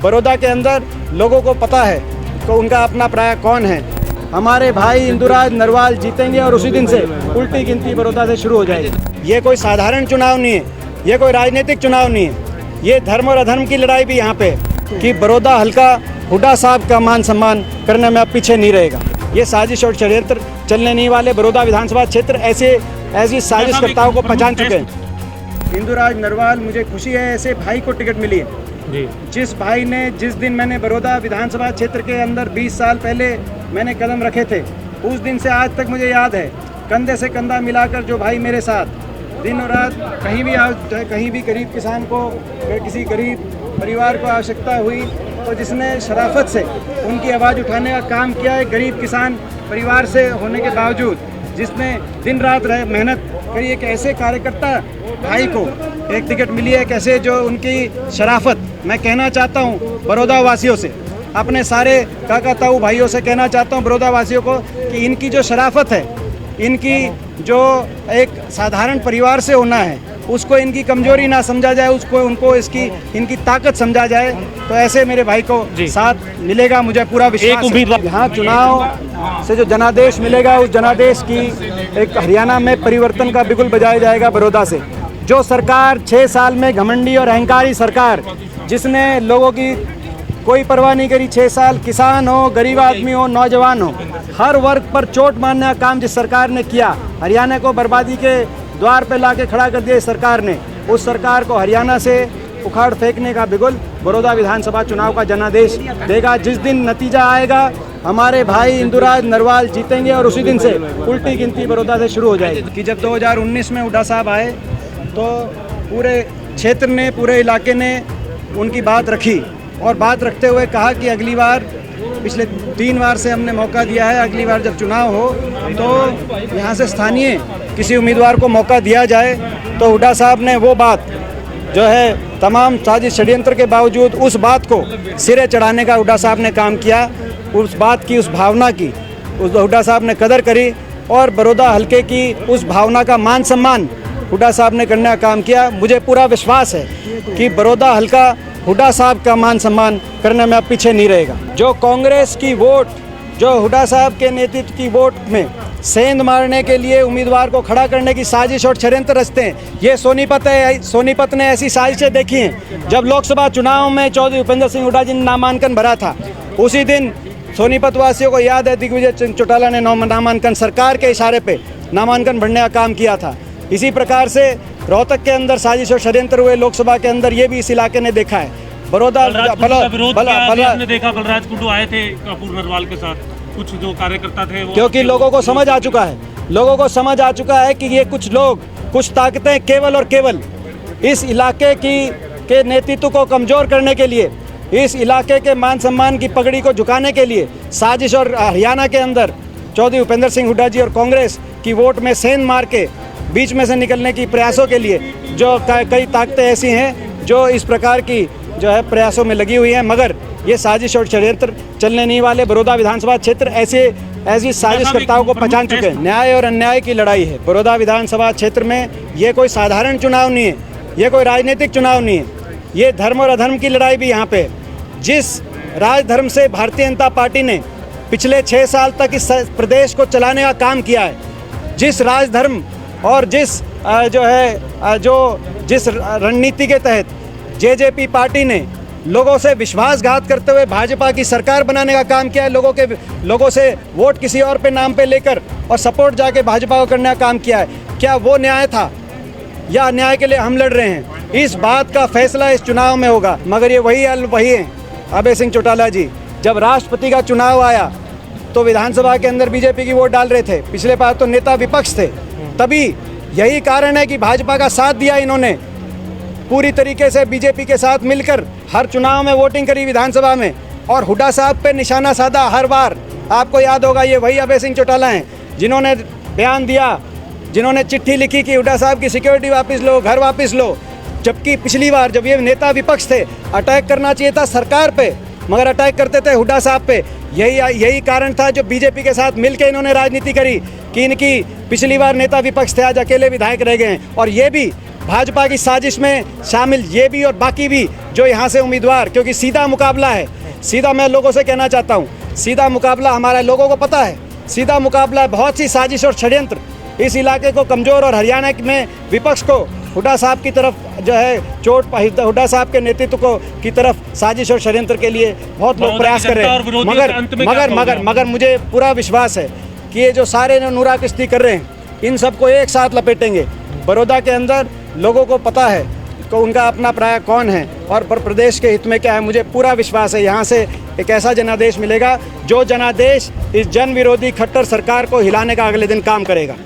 बड़ौदा के अंदर लोगों को पता है कि उनका अपना प्राय कौन है। हमारे भाई इंदुराज नरवाल जीतेंगे और उसी दिन से उल्टी गिनती बड़ौदा से शुरू हो जाएगी। ये कोई साधारण चुनाव नहीं है, ये कोई राजनीतिक चुनाव नहीं है, ये धर्म और अधर्म की लड़ाई भी यहाँ पे कि बड़ौदा हल्का हुड्डा साहब का मान सम्मान करने में अब पीछे नहीं रहेगा। ये साजिश और षड्यंत्र चलने नहीं वाले। बड़ौदा विधानसभा क्षेत्र ऐसी साजिशकर्ताओं को पहचान चुके हैं। इंदुराज नरवाल, मुझे खुशी है ऐसे भाई को टिकट मिली है जी। जिस भाई ने, जिस दिन मैंने बड़ौदा विधानसभा क्षेत्र के अंदर 20 साल पहले मैंने कदम रखे थे, उस दिन से आज तक मुझे याद है, कंधे से कंधा मिलाकर जो भाई मेरे साथ दिन और रात कहीं भी गरीब किसान को, किसी गरीब परिवार को आवश्यकता हुई तो जिसने शराफत से उनकी आवाज़ उठाने का काम किया है, गरीब किसान परिवार से होने के बावजूद जिसने दिन रात मेहनत करी, एक ऐसे कार्यकर्ता भाई को एक टिकट मिली है। कैसे जो उनकी शराफत, मैं कहना चाहता हूँ बड़ौदा वासियों से, अपने सारे काका ताऊ भाइयों से कहना चाहता हूँ बड़ौदा वासियों को कि इनकी जो शराफत है, इनकी जो एक साधारण परिवार से होना है, उसको इनकी कमजोरी ना समझा जाए, उनको इनकी ताकत समझा जाए। तो ऐसे मेरे भाई को साथ मिलेगा, मुझे पूरा विश्वास है। यहाँ चुनाव से जो जनादेश मिलेगा, उस जनादेश की एक हरियाणा में परिवर्तन का बिगुल बजाया जाएगा बड़ौदा से। जो सरकार 6 साल में घमंडी और अहंकारी सरकार, जिसने लोगों की कोई परवाह नहीं करी, 6 साल किसान हो, गरीब आदमी हो, नौजवान हो, हर वर्ग पर चोट मारने का काम जिस सरकार ने किया, हरियाणा को बर्बादी के द्वार पर लाके खड़ा कर दिया इस सरकार ने, उस सरकार को हरियाणा से उखाड़ फेंकने का बिगुल बड़ौदा विधानसभा चुनाव का जनादेश देगा। जिस दिन नतीजा आएगा, हमारे भाई इंदुराज नरवाल जीतेंगे और उसी दिन से उल्टी गिनती बड़ौदा से शुरू हो जाएगी। कि जब 2019 में हुड्डा साहब आए तो पूरे क्षेत्र ने, पूरे इलाके ने उनकी बात रखी और बात रखते हुए कहा कि अगली बार, पिछले 3 बार से हमने मौका दिया है, अगली बार जब चुनाव हो तो यहाँ से स्थानीय किसी उम्मीदवार को मौका दिया जाए। तो हुड्डा साहब ने वो बात जो है, तमाम साजिश षड्यंत्र के बावजूद उस बात को सिरे चढ़ाने का हुड्डा साहब ने काम किया। उस बात की, उस भावना की उस हुड्डा साहब ने कदर करी और बड़ौदा हल्के की उस भावना का मान सम्मान हुड्डा साहब ने करने का काम किया। मुझे पूरा विश्वास है कि बड़ौदा हल्का हुड्डा साहब का मान सम्मान करने में अब पीछे नहीं रहेगा। जो कांग्रेस की वोट, जो हुड्डा साहब के नेतृत्व की वोट में सेंध मारने के लिए उम्मीदवार को खड़ा करने की साजिश और षड्यंत्र रचते हैं, ये सोनीपत है। सोनीपत ने ऐसी साजिशें देखी हैं। जब लोकसभा चुनाव में चौधरी भूपेंद्र सिंह हुड्डा जी ने नामांकन भरा था, उसी दिन सोनीपत वासियों को याद है दिग्विजय चौटाला ने नामांकन, सरकार के इशारे पे नामांकन भरने का काम किया था। इसी प्रकार से रोहतक के अंदर साजिश और षड्यंत्र हुए, लोकसभा के अंदर ये भी इस इलाके ने देखा है। बड़ौदा देखा, बलराज कुंडू आए थे कपूर नरवाल के साथ, कुछ जो कार्यकर्ता थे वो, क्योंकि लोगों को समझ आ चुका है, लोगों को समझ आ चुका है कि ये कुछ लोग, कुछ ताकतें केवल और केवल इस इलाके के नेतृत्व को कमजोर करने के लिए, इस इलाके के मान सम्मान की पगड़ी को झुकाने के लिए साजिश और हरियाणा के अंदर चौधरी भूपेंद्र सिंह हुड्डा जी और कांग्रेस की वोट में सेंध मार के बीच में से निकलने की प्रयासों के लिए जो कई ताकतें ऐसी हैं जो इस प्रकार की जो है प्रयासों में लगी हुई हैं। मगर ये साजिश और षड्यंत्र चलने नहीं वाले। बड़ौदा विधानसभा क्षेत्र ऐसी साजिशकर्ताओं को पहचान चुके हैं। न्याय और अन्याय की लड़ाई है बड़ौदा विधानसभा क्षेत्र में। ये कोई साधारण चुनाव नहीं है, ये कोई राजनीतिक चुनाव नहीं है, ये धर्म और अधर्म की लड़ाई भी यहाँ पे। जिस राजधर्म से भारतीय जनता पार्टी ने पिछले 6 साल तक इस प्रदेश को चलाने का काम किया है, जिस राजधर्म और जिस रणनीति के तहत जेजेपी पार्टी ने लोगों से विश्वासघात करते हुए भाजपा की सरकार बनाने का काम किया है, लोगों से वोट किसी और पे नाम पे लेकर और सपोर्ट जाके भाजपा को करने का काम किया है, क्या वो न्याय था या अन्याय के लिए हम लड़ रहे हैं? इस बात का फैसला इस चुनाव में होगा। मगर ये वही हैं अभय सिंह चौटाला जी। जब राष्ट्रपति का चुनाव आया तो विधानसभा के अंदर बीजेपी की वोट डाल रहे थे, पिछले बार तो नेता विपक्ष थे। तभी यही कारण है कि भाजपा का साथ दिया इन्होंने, पूरी तरीके से बीजेपी के साथ मिलकर हर चुनाव में वोटिंग करी विधानसभा में और हुड्डा साहब पे निशाना साधा हर बार। आपको याद होगा ये वही अभय सिंह चौटाला हैं जिन्होंने बयान दिया, जिन्होंने चिट्ठी लिखी कि हुड्डा साहब की सिक्योरिटी वापस लो, घर वापस लो। जबकि पिछली बार जब ये नेता विपक्ष थे, अटैक करना चाहिए था सरकार पे, मगर अटैक करते थे हुड्डा साहब पे। यही कारण था जो बीजेपी के साथ मिलकर इन्होंने राजनीति करी कि इनकी पिछली बार नेता विपक्ष थे, आज अकेले विधायक रह गए हैं। और ये भी भाजपा की साजिश में शामिल ये भी और बाकी भी जो यहाँ से उम्मीदवार, क्योंकि सीधा मुकाबला है, सीधा मैं लोगों से कहना चाहता हूँ, सीधा मुकाबला हमारा लोगों को पता है, सीधा मुकाबला है, बहुत सी साजिश और षड्यंत्र इस इलाके को कमज़ोर और हरियाणा में विपक्ष को हुड्डा साहब की तरफ जो है हुड्डा साहब के नेतृत्व को की तरफ साजिश और षड्यंत्र के लिए बहुत लोग प्रयास कर रहे हैं, मगर मुझे पूरा विश्वास है कि ये जो सारे नूरा किश्ती कर रहे हैं इन सबको एक साथ लपेटेंगे। बड़ौदा के अंदर लोगों को पता है कि उनका अपना प्राय कौन है और प्रदेश के हित में क्या है। मुझे पूरा विश्वास है यहाँ से एक ऐसा जनादेश मिलेगा जो जनादेश इस जन विरोधी खट्टर सरकार को हिलाने का अगले दिन काम करेगा।